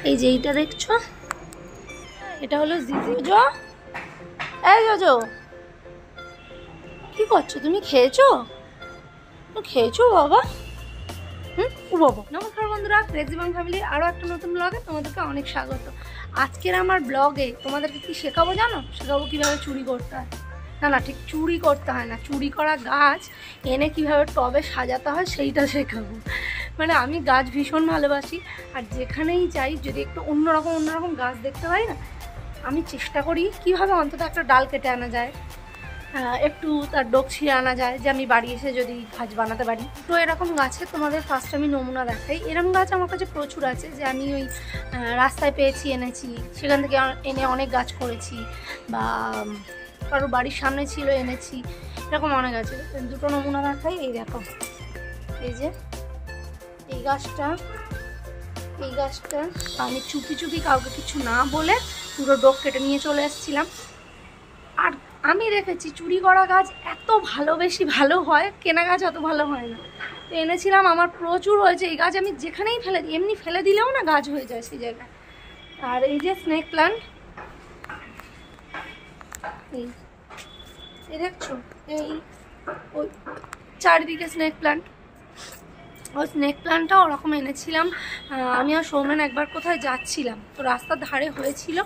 এই যে এইটা দেখছো, এটা হলো জিজো। এই জোজো, কি করছো তুমি? খেয়েছো? খেয়েছো বাবা? ও বাবা। নমস্কার বন্ধুরা, ক্রেজি বাং ফ্যামিলির আরও একটা নতুন ব্লগে তোমাদেরকে অনেক স্বাগত। আজকের আমার ব্লগে তোমাদেরকে কি শেখাবো জানো? শেখাবো কীভাবে চুরি করতে হয়। না ঠিক চুরি করতে হয় না, চুরি করা গাছ এনে কীভাবে টবে সাজাতে হয় সেইটা শেখাবো। মানে আমি গাছ ভীষণ ভালোবাসি, আর যেখানেই যাই যদি একটু অন্যরকম গাছ দেখতে পাই না, আমি চেষ্টা করি কীভাবে অন্তত একটা ডাল কেটে আনা যায়, একটু তার ডোক ছিঁড়ে আনা যায়, যে আমি বাড়ি এসে যদি গাছ বানাতে পারি। তো এরকম গাছে তোমাদের ফার্স্ট আমি নমুনা দেখাই। এরকম গাছ আমার কাছে প্রচুর আছে, যে আমি ওই রাস্তায় পেয়েছি, এনেছি, সেখান থেকে এনে অনেক গাছ করেছি, বা কারো বাড়ির সামনে ছিল এনেছি, এরকম অনেক আছে। দুটো নমুনা দেখাই। এই দেখো, এই যে এই গাছটা আমি চুপি কাউকে কিছু না বলে পুরো ডোক কেটে নিয়ে চলে এসেছিলাম। আর আমি দেখেছি চুরি করা গাছ এত ভালো হয়, কেনা গাছ অত ভালো হয় না। তো এনেছিলাম, আমার প্রচুর হয়েছে। এই গাছ আমি যেখানেই ফেলে দিই, এমনি ফেলে দিলেও না গাছ হয়ে যায় সেই জায়গায়। আর এই যে স্নেক প্ল্যান্ট, এই দেখছো, এই ওই চারিদিকে স্নেক প্ল্যান্ট। ওই স্নেক প্ল্যান্টটা ওরকম এনেছিলাম। আমি আর সৌমেন একবার কোথায় যাচ্ছিলাম, তো রাস্তার ধারে হয়েছিল,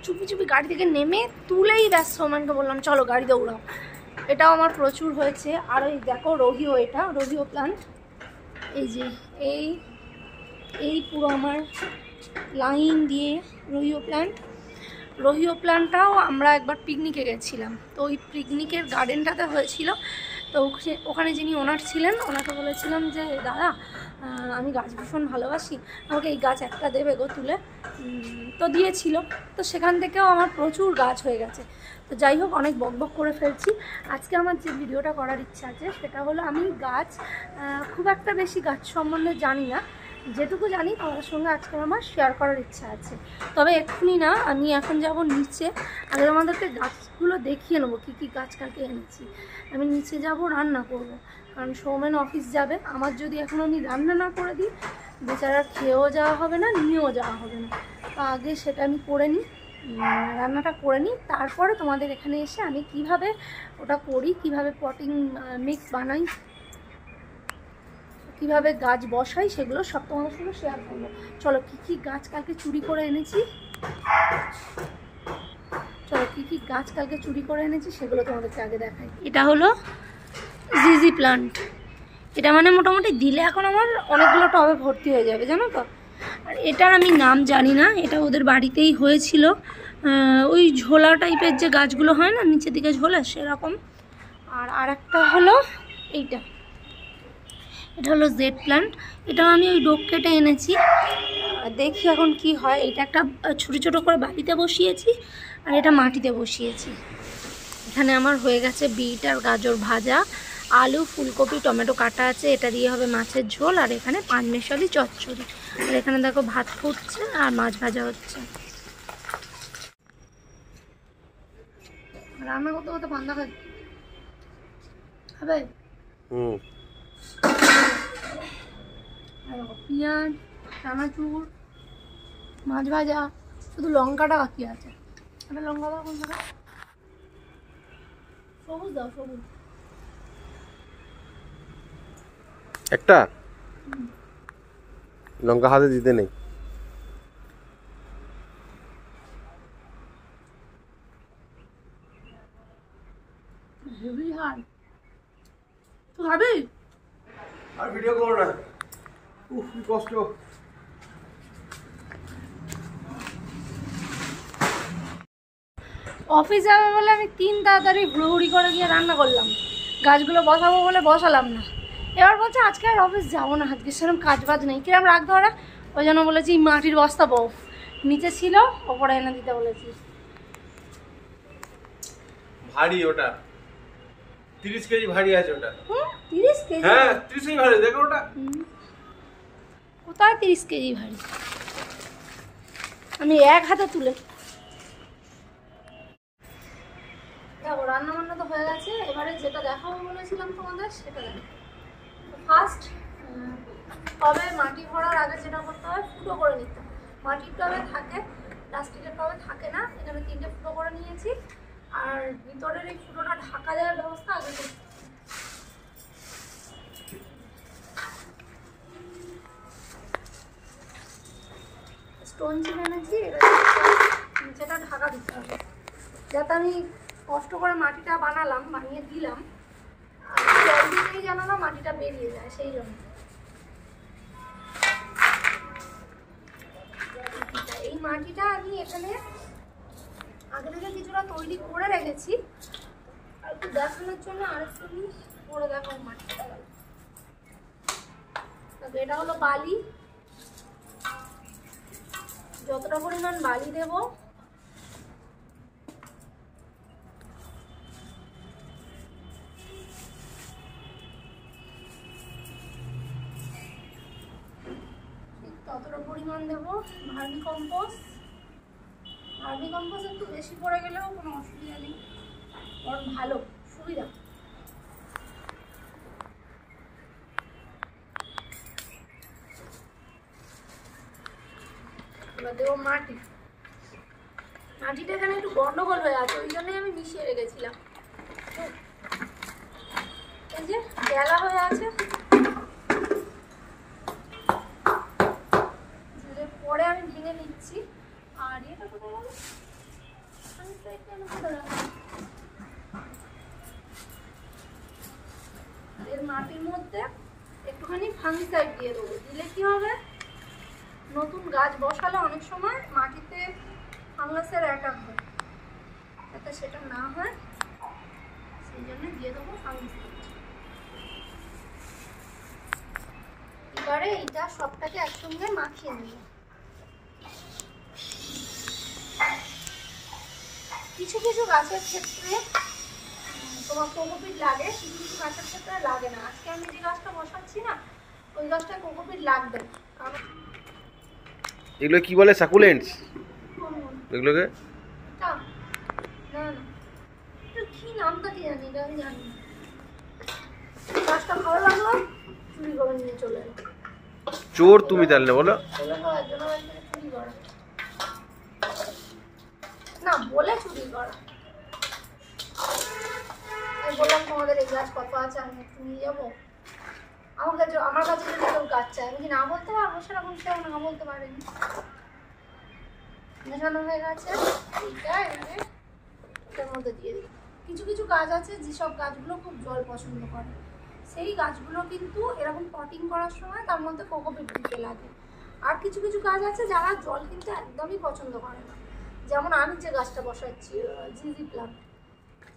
চুপি গাড়ি থেকে নেমে তুলেই ব্যাস সৌমেনকে বললাম চলো গাড়ি দৌড়াও। এটাও আমার প্রচুর হয়েছে। আর ওই দেখো রোহিও, এটা রোহিও প্ল্যান্ট। এই যে এই পুরো আমার লাইন দিয়ে রোহিও প্ল্যান্টটাও আমরা একবার পিকনিকে গেছিলাম, তো ওই পিকনিকের গার্ডেনটাতে হয়েছিল। তো ওখানে যিনি ওনার ছিলেন, ওনাকে বলেছিলাম যে দাদা আমি গাছ ভীষণ ভালোবাসি, আমাকে এই গাছ একটা দেবে গো তুলে। তো দিয়েছিল। তো সেখান থেকেও আমার প্রচুর গাছ হয়ে গেছে। তো যাই হোক, অনেক বকবক করে ফেলছি। আজকে আমার যে ভিডিওটা করার ইচ্ছা আছে সেটা হলো, আমি গাছ খুব একটা বেশি গাছ সম্বন্ধে জানি না, যেটুকু জানি তোমাদের সঙ্গে আজকে আমার শেয়ার করার ইচ্ছা আছে। তবে এক্ষুনি না, আমি এখন যাব নিচে, আগে আমাদেরকে গাছগুলো দেখিয়ে নেবো কী কী গাছ কালকে এনেছি। আমি নিচে যাব, রান্না করব, কারণ সৌমেন অফিস যাবে। আমার যদি এখন আমি রান্না না করে দিই, বেচারা খেয়েও যাওয়া হবে না, নিয়েও যাওয়া হবে না। তো আগে সেটা আমি করে নিই, রান্নাটা করে নিই, তারপরে তোমাদের এখানে এসে আমি কিভাবে ওটা করি, কিভাবে পটিং মিক্স বানাই, কিভাবে গাছ বসাই, সেগুলো সব তোমাদের সঙ্গে শেয়ার করবো। চলো কী গাছ কালকে চুরি করে এনেছি সেগুলো তোমাদেরকে আগে দেখাই। এটা হলো জিজি প্লান্ট। এটা মানে মোটামুটি দিলে এখন আমার অনেকগুলো টবে ভর্তি হয়ে যাবে, জানো তো। আর এটার আমি নাম জানি না, এটা ওদের বাড়িতেই হয়েছিল, ওই ঝোলা টাইপের যে গাছগুলো হয় না নিচের দিকে ঝোলা, সেরকম। আর একটা হলো এটা হলো জেড প্ল্যান্ট। এটাও আমি ওই ডোক কেটে এনেছি, দেখি এখন কি হয়। এটা একটা ছোটো করে বাড়িতে বসিয়েছি, আর এটা মাটিতে বসিয়েছি। এখানে আমার হয়ে গেছে বিট আর গাজর ভাজা, আলু, ফুলকপি, টমেটো কাটা আছে, এটা দিয়ে হবে মাছের ঝোল। আর এখানে পানমেশালি চচ্চড়ি। আর এখানে দেখো ভাত ফুটছে আর মাছ ভাজা হচ্ছে। রান্না করতে পান্তা খাবে। পেঁয়াজ, চানাচুর, মাছ ভাজা, শুধু লঙ্কাটা বাকি আছে। একটা লঙ্কা দাও, কোন জায়গায়? সবুজ দাও, সবুজ একটা লঙ্কা হাতে দিতে নেই। হেভি হার তুই খাবি? আর ভিডিও করো না, উফ কি কষ্ট। অফিস যাবে বলে আমি তাড়াতাড়ি হুড়োহুড়ি করে গিয়ে রান্না করলাম, গাছগুলো বসাবো বলে বসালাম না। এবার বলছে আজকে আর অফিস যাবো না, আজকে সেরকম কাজ বাজ নেই, কিরম রাগ ধরা। ওই জন্য বলেছি মাটির বস্তা বউ নিচে ছিল, ওপরে এনে দিতে বলেছি। ভারী ওটা, 30 কেজি ভারী আছে ওটা। 30 কেজি? হ্যাঁ 30 কেজি ভারী, দেখো ওটা। কোথায় 30 কেজি ভারী? আমি এক হাতে তুলে। দেখো রান্না বান্না তো হয়ে গেছে, এবারে যেটা দেখাবো বলেছিলাম তোমাদের সেটা দেখো। ফার্স্ট টবে মাটি ভরার আগে যেটা করতে হয়, ফুটো করে নিতে হয়। মাটির টবে থাকে, প্লাস্টিকের টবে থাকে না। এখানে 3টে ফুটো করে নিয়েছি, আর ভিতরের এই ফুটোটা ঢাকা দেওয়ার ব্যবস্থা আগে করছি। স্টোন চিপ এনেছি, এটা নিচেটা ঢাকা দিতে হবে, যাতে আমি কষ্ট করে মাটিটা বানিয়ে দিলাম, আর জল দিলেই যেন না মাটিটা বেরিয়ে যায়, সেই জন্য। এই মাটিটা আমি এখানে আগে থেকে কিছুটা তৈরি করে রেখেছি, আর একটু দেখানোর জন্য আরেকটু করে দেখো মাটিটা। এটা হলো বালি, যতটা পরিমাণ বালি দেব ততটা পরিমাণ দেব ভার্মি কম্পোস্ট। ভার্মি কম্পোস্ট একটু বেশি পড়ে গেলেও কোনো অসুবিধা নেই, বরং ভালো সুবিধা। এবার দেবো মাটি। মাটিটা এখানে একটু গন্ডগোল হয়ে আছে, ওই জন্যই আমি মিশিয়ে রেখেছিলাম। এই যে গেলা হয়ে আছে, পরে আমি ভেঙে নিচ্ছি। আর এটা কোথায় গেল? এর মাটির মধ্যে একটুখানি ফাঙ্গিসাইড দিয়ে দেবো, দিলে কি হবে, নতুন গাছ বসালে অনেক সময় মাটিতে ফাঙ্গাসের অ্যাটাক হয়, যাতে সেটা না হয় সেই জন্য দিয়ে দেবো ফাঙ্গিসাইড। এবারে এইটা সবটাকে একসঙ্গে মাখিয়ে নেব। কিছু কিছু গাছের ক্ষেত্রে তোমার কোকোপিট লাগে, কিছু কিছু গাছের ক্ষেত্রে লাগে না। আজকে আমি যে গাছটা বসাচ্ছি না, ওই গাছটা কোকোপিট লাগবে। কারণ এগুলো কি বলে, সাকুলেন্টস এগুলোকে? না না, এটা কি নামটা কি জানি, এটা আমি জানি না। গাছটা ভালো লাগলো, চুরি করে নিয়ে চলে এলো। চোর তুমি তাহলে বলো? চুরি করা না, বলে চুরি করা। আমি বললাম তোমাদের এই গাছ কত আছে, আমি একটু নিয়ে যাবো। আমার কাছে যদি কেউ গাছ চায়, আমি কি না বলতে পারবো? সেরকম কেউ না বলতে পারেনি। মেশানো হয়ে গেছে, এইটা এবারে এটার মধ্যে দিয়ে দিই। কিছু কিছু গাছ আছে যেসব গাছগুলো খুব জল পছন্দ করে, সেই গাছগুলো কিন্তু এরকম পটিং করার সময় তার মধ্যে কোকোপিট দিতে লাগে। আর কিছু কিছু গাছ আছে যারা জল কিন্তু একদমই পছন্দ করে না, যেমন আমি যে গাছটা বসাচ্ছি জিজি প্লান্ট,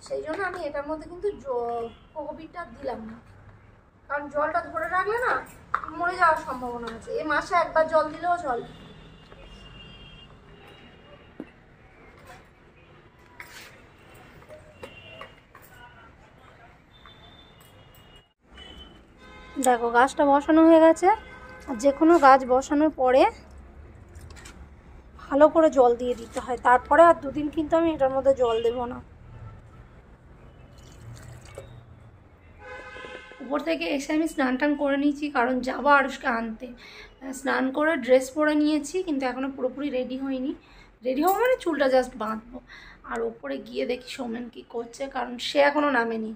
সেই জন্য আমি এটার মধ্যে কিন্তু কোকোপিটটা দিলাম না, কারণ জলটা ধরে রাখলে না মরে যাওয়ার সম্ভাবনা আছে। এই মাসে একবার জল দিলেও জল। দেখো গাছটা বসানো হয়ে গেছে। আর যে কোনো গাছ বসানোর পরে ভালো করে জল দিয়ে দিতে হয়, তারপরে আর 2 দিন কিন্তু আমি এটার মধ্যে জল দেব না। উপর থেকে এসে আমি স্নান টান করে নিয়েছি, কারণ যাবো আরুষকে আনতে। স্নান করে ড্রেস পরে নিয়েছি, কিন্তু এখনও পুরোপুরি রেডি হয়নি। রেডি হবো মানে চুলটা জাস্ট বাঁধবো। আর ওপরে গিয়ে দেখি সৌমেন কী করছে, কারণ সে এখনও নামেনি।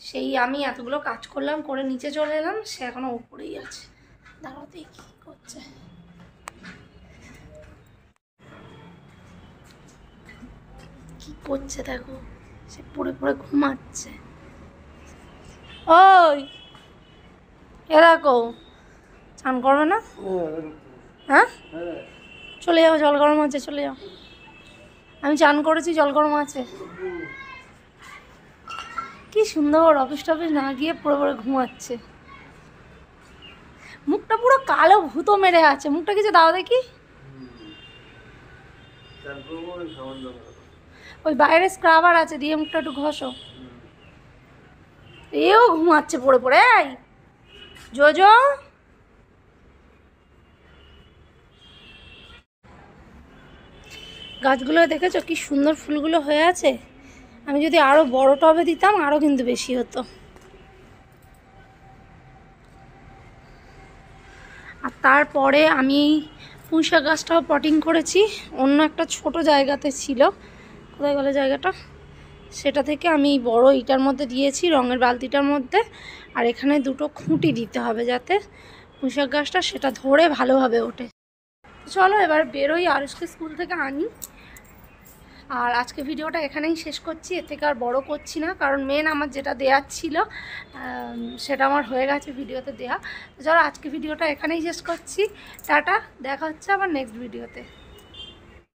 সেই আমি এতগুলো কাজ করলাম, করে নিচে চলে এলাম, সে এখনও ওপরেই আছে। দাঁড়াও দেখি কী করছে। কি করছে দেখো, সে পড়ে পড়ে ঘুমাচ্ছে। ওই এ দেখো, চান করবে না? হ্যাঁ চলে যাও, জল গরম আছে, চলে যাও। আমি চান করেছি, জল গরম আছে। কি সুন্দর, অফিস টফিস না গিয়ে পড়ে পড়ে ঘুমাচ্ছে। মুখটা পুরো কালো ভূতো মেরে আছে। মুখটা কিছু দাও দেখি। ওই বাইরে স্ক্রাবার আছে, দিয়ে মুখটা একটু ঘষো। এও ঘুমাচ্ছে পড়ে পড়ে। এই জোজো, গাছগুলো দেখেছো কি সুন্দর ফুলগুলো হয়ে আছে। আমি যদি আরো বড় টবে দিতাম আরো কিন্তু বেশি হতো। আর তারপরে আমি পুঁইশাক গাছটাও পটিং করেছি, অন্য একটা ছোট জায়গাতে ছিল, কোথায় গেল জায়গাটা, সেটা থেকে আমি বড় ইটার মধ্যে দিয়েছি, রঙের বালতিটার মধ্যে। আর এখানে দুটো খুঁটি দিতে হবে যাতে পুঁইশাক গাছটা সেটা ধরে ভালোভাবে ওঠে। চলো এবার বেরোই, আরুষকে স্কুল থেকে আনি। আর আজকে ভিডিওটা এখানেই শেষ করছি, এর থেকে আর বড় করছি না, কারণ মেন আমার যেটা দেওয়ার ছিল সেটা আমার হয়ে গেছে ভিডিওতে দেয়া। তো চলো আজকে ভিডিওটা এখানেই শেষ করছি, টাটা, দেখা হচ্ছে আবার নেক্সট ভিডিওতে।